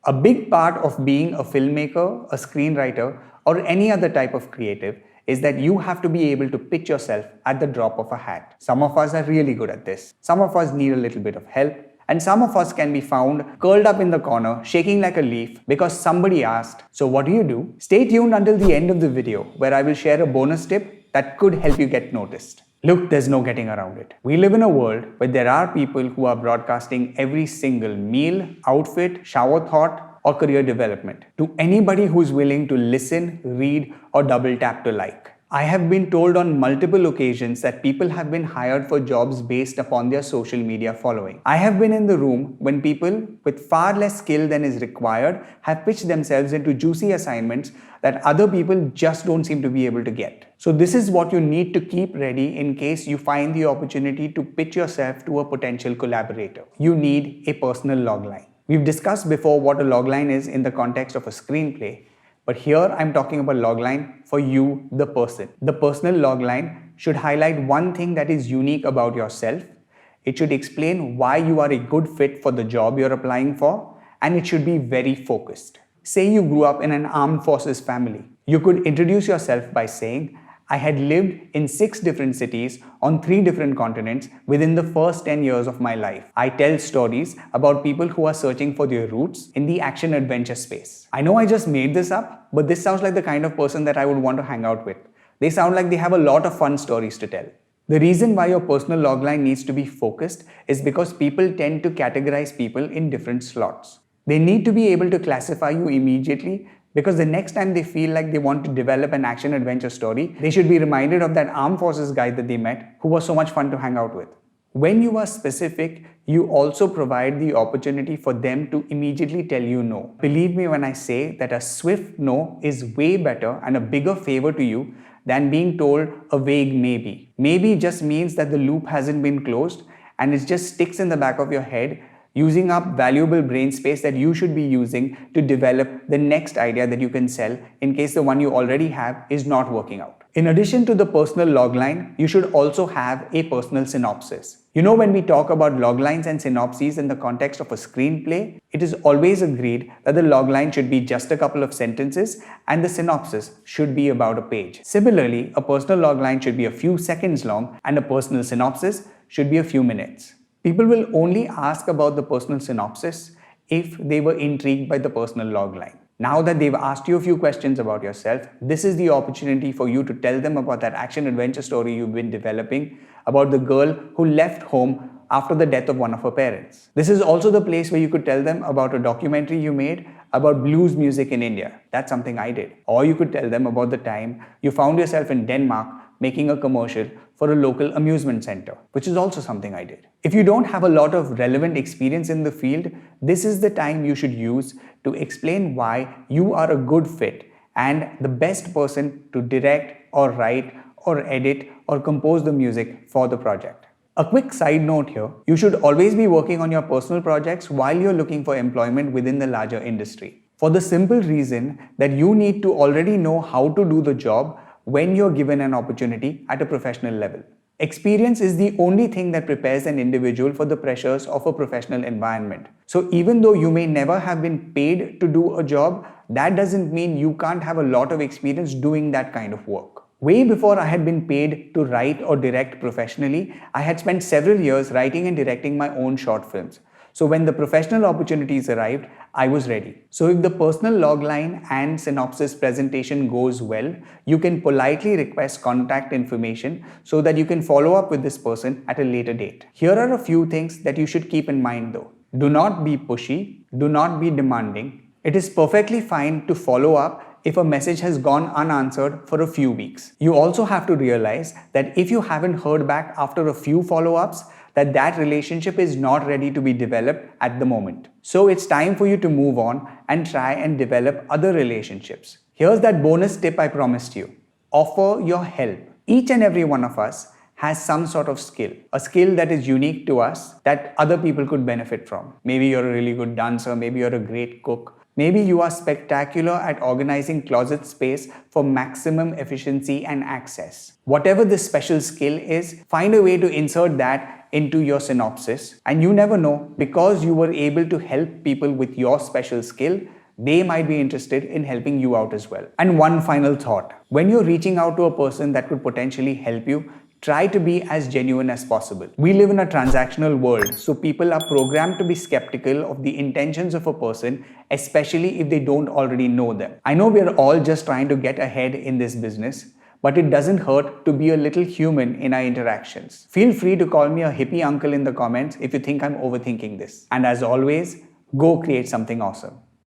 A big part of being a filmmaker, a screenwriter, or any other type of creative is that you have to be able to pitch yourself at the drop of a hat. Some of us are really good at this. Some of us need a little bit of help. And some of us can be found curled up in the corner, shaking like a leaf because somebody asked, so what do you do? Stay tuned until the end of the video where I will share a bonus tip that could help you get noticed. Look, there's no getting around it. We live in a world where there are people who are broadcasting every single meal, outfit, shower thought, or career development to anybody who's willing to listen, read, or double tap to like. I have been told on multiple occasions that people have been hired for jobs based upon their social media following. I have been in the room when people with far less skill than is required have pitched themselves into juicy assignments that other people just don't seem to be able to get. So this is what you need to keep ready in case you find the opportunity to pitch yourself to a potential collaborator. You need a personal logline. We've discussed before what a logline is in the context of a screenplay. But here I'm talking about logline for you, the person. The personal logline should highlight one thing that is unique about yourself. It should explain why you are a good fit for the job you're applying for, and it should be very focused. Say you grew up in an armed forces family. You could introduce yourself by saying, I had lived in 6 different cities on 3 different continents within the first 10 years of my life. I tell stories about people who are searching for their roots in the action-adventure space. I know I just made this up, but this sounds like the kind of person that I would want to hang out with. They sound like they have a lot of fun stories to tell. The reason why your personal logline needs to be focused is because people tend to categorize people in different slots. They need to be able to classify you immediately because the next time they feel like they want to develop an action-adventure story, they should be reminded of that armed forces guy that they met who was so much fun to hang out with. When you are specific, you also provide the opportunity for them to immediately tell you no. Believe me when I say that a swift no is way better and a bigger favor to you than being told a vague maybe. Maybe just means that the loop hasn't been closed and it just sticks in the back of your head, using up valuable brain space that you should be using to develop the next idea that you can sell in case the one you already have is not working out. In addition to the personal logline, you should also have a personal synopsis. You know, when we talk about loglines and synopses in the context of a screenplay, it is always agreed that the logline should be just a couple of sentences and the synopsis should be about a page. Similarly, a personal logline should be a few seconds long and a personal synopsis should be a few minutes. People will only ask about the personal synopsis if they were intrigued by the personal logline. Now that they've asked you a few questions about yourself, this is the opportunity for you to tell them about that action-adventure story you've been developing about the girl who left home after the death of one of her parents. This is also the place where you could tell them about a documentary you made about blues music in India. That's something I did. Or you could tell them about the time you found yourself in Denmark making a commercial for a local amusement center, which is also something I did. If you don't have a lot of relevant experience in the field, this is the time you should use to explain why you are a good fit and the best person to direct or write or edit or compose the music for the project. A quick side note here, you should always be working on your personal projects while you're looking for employment within the larger industry. For the simple reason that you need to already know how to do the job when you're given an opportunity at a professional level. Experience is the only thing that prepares an individual for the pressures of a professional environment. So even though you may never have been paid to do a job, that doesn't mean you can't have a lot of experience doing that kind of work. Way before I had been paid to write or direct professionally, I had spent several years writing and directing my own short films. So when the professional opportunities arrived, I was ready. So if the personal logline and synopsis presentation goes well, you can politely request contact information so that you can follow up with this person at a later date. Here are a few things that you should keep in mind though. Do not be pushy. Do not be demanding. It is perfectly fine to follow up if a message has gone unanswered for a few weeks. You also have to realize that if you haven't heard back after a few follow-ups, that relationship is not ready to be developed at the moment. So it's time for you to move on and try and develop other relationships. Here's that bonus tip I promised you. Offer your help. Each and every one of us has some sort of skill, a skill that is unique to us that other people could benefit from. Maybe you're a really good dancer, maybe you're a great cook, maybe you are spectacular at organizing closet space for maximum efficiency and access. Whatever this special skill is, find a way to insert that into your synopsis. And you never know, because you were able to help people with your special skill, they might be interested in helping you out as well. And one final thought. When you're reaching out to a person that could potentially help you, try to be as genuine as possible. We live in a transactional world, so people are programmed to be skeptical of the intentions of a person, especially if they don't already know them. I know we are all just trying to get ahead in this business, but it doesn't hurt to be a little human in our interactions. Feel free to call me a hippie uncle in the comments if you think I'm overthinking this. And as always, go create something awesome.